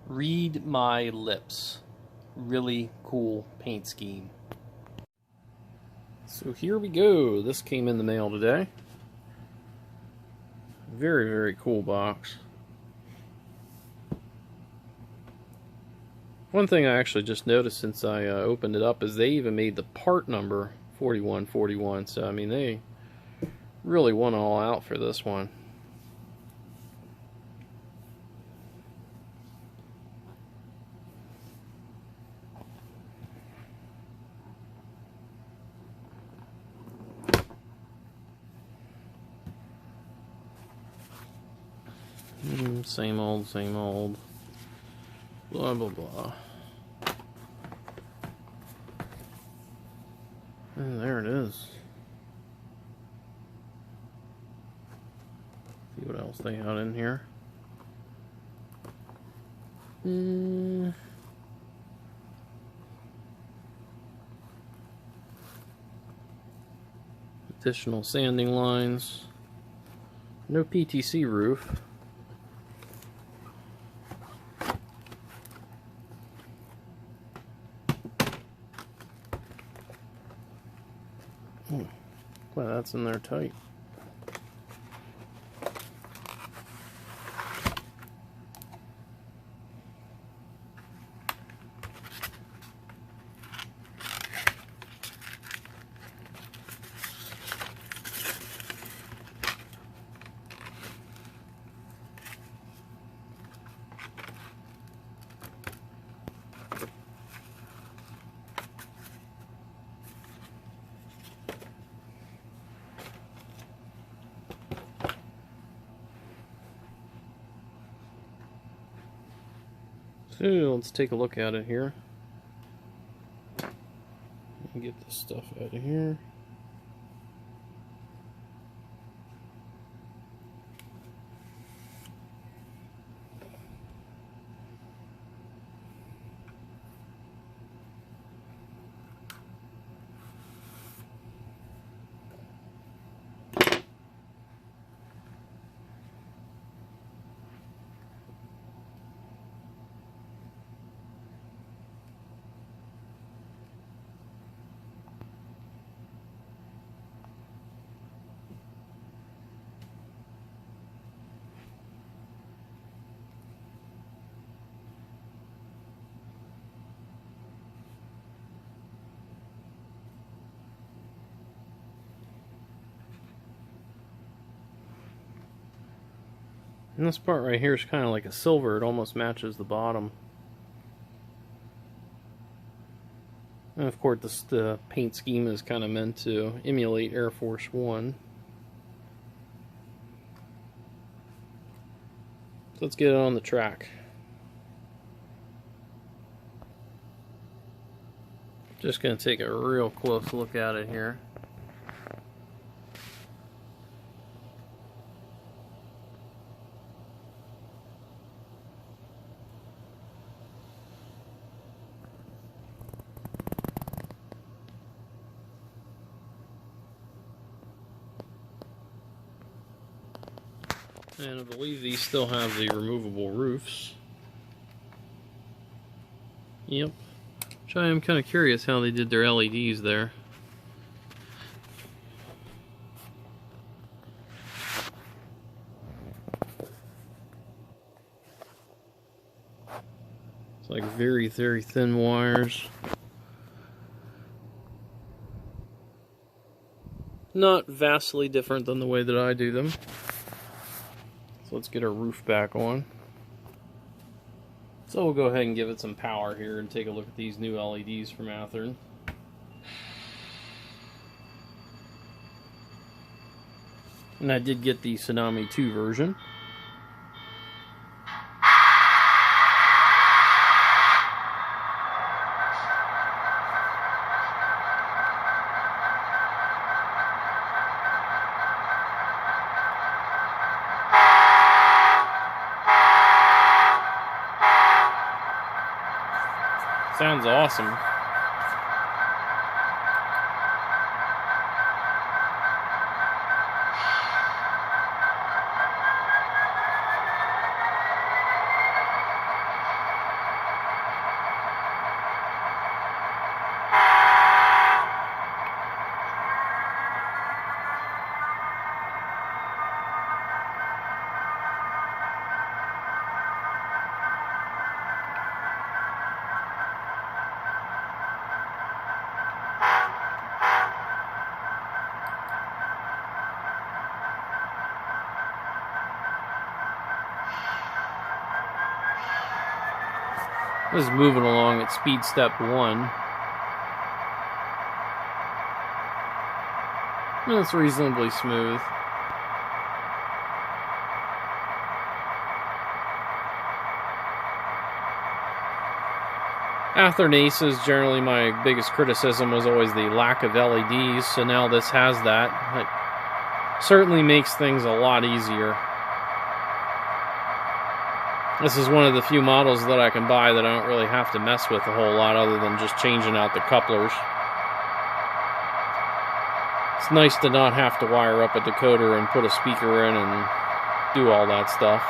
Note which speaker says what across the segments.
Speaker 1: Read My Lips. Really cool paint scheme. So here we go. This came in the mail today. Very, very cool box. One thing I actually just noticed since I opened it up is they even made the part number 4141. So, I mean, they really went all out for this one. Same old, same old. Blah, blah, blah. And there it is. See what else they got in here. Additional sanding lines. No PTC roof. Well, that's in there tight. So let's take a look at it here. Get this stuff out of here. And this part right here is kind of like a silver. It almost matches the bottom. And of course, the paint scheme is kind of meant to emulate Air Force One. So let's get it on the track. Just going to take a real close look at it here. And I believe these still have the removable roofs. Yep. Which I am kind of curious how they did their LEDs there. It's like very, very thin wires. Not vastly different than the way that I do them. So let's get our roof back on. So we'll go ahead and give it some power here and take a look at these new LEDs from Athearn. And I did get the Tsunami 2 version. Sounds awesome. This is moving along at speed step 1. And it's reasonably smooth. Athearn Aces, generally my biggest criticism was always the lack of LEDs, so now this has that. It certainly makes things a lot easier. This is one of the few models that I can buy that I don't really have to mess with a whole lot other than just changing out the couplers. It's nice to not have to wire up a decoder and put a speaker in and do all that stuff.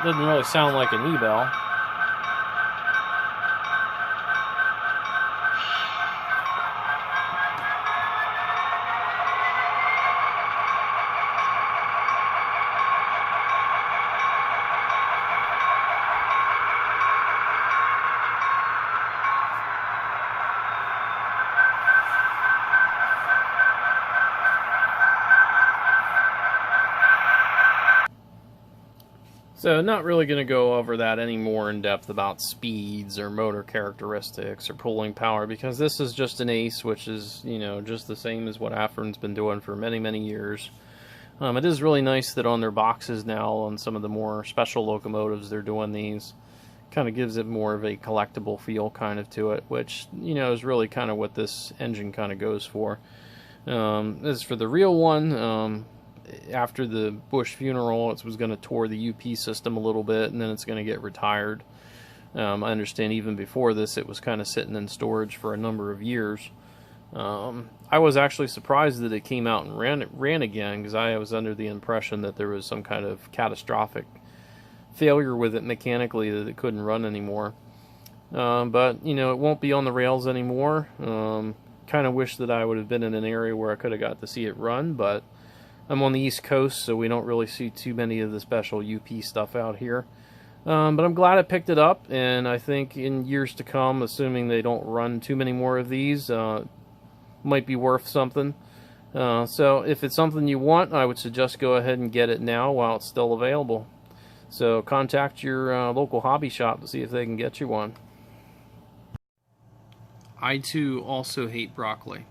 Speaker 1: Doesn't really sound like an E-bell. So not really going to go over that any more in depth about speeds or motor characteristics or pulling power, because this is just an Ace, which is, you know, just the same as what Athearn's been doing for many, many years. It is really nice that on their boxes now, on some of the more special locomotives, they're doing these. Kind of gives it more of a collectible feel kind of to it, which, you know, is really kind of what this engine kind of goes for. As for the real one, after the Bush funeral, it was going to tour the UP system a little bit, and then it's going to get retired. I understand even before this, it was kind of sitting in storage for a number of years. I was actually surprised that it came out and ran again, because I was under the impression that there was some kind of catastrophic failure with it mechanically, that it couldn't run anymore. But, you know, it won't be on the rails anymore. Kind of wish that I would have been in an area where I could have got to see it run, but I'm on the East Coast, so we don't really see too many of the special UP stuff out here. But I'm glad I picked it up, and I think in years to come, assuming they don't run too many more of these, might be worth something. So if it's something you want, I would suggest go ahead and get it now while it's still available. So contact your local hobby shop to see if they can get you one. I too also hate broccoli.